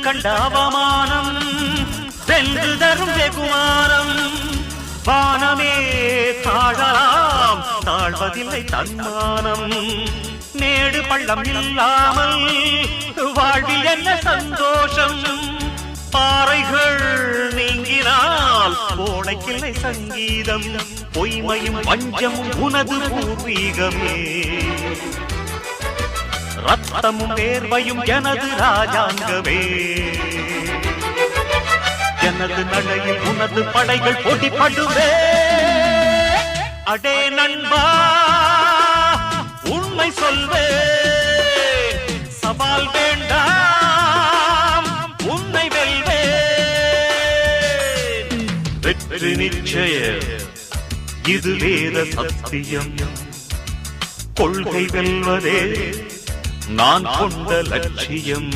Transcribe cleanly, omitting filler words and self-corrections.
கண்ட அவமானம் வென்று தரும் வெகுமானம் வானமே தாழலாம் தாழ்வதில்லை தன்மானம் மேடு பள்ளம் இல்லாமல் வாழ்வில் என்ன சந்தோஷம் பாறைகள் நீங்கினால் கோடைக்கில்லை சங்கீதம் பொய்மையும் வஞ்சமும் உனது பூர்வீகமே ரத்தமும் வேர்வையும் எனது ராஜாங்கமே எனது நடையில் உனது படைகள் போட்டிப்படுவே அடே நண்பா உண்மை சொல்வே சவால் வேண்டாம் உன்னை வெல்வே வெற்றி நிச்சய இது வேத சத்தியம் கொள்கை வெல்வதே நான் கொண்ட லட்சியம்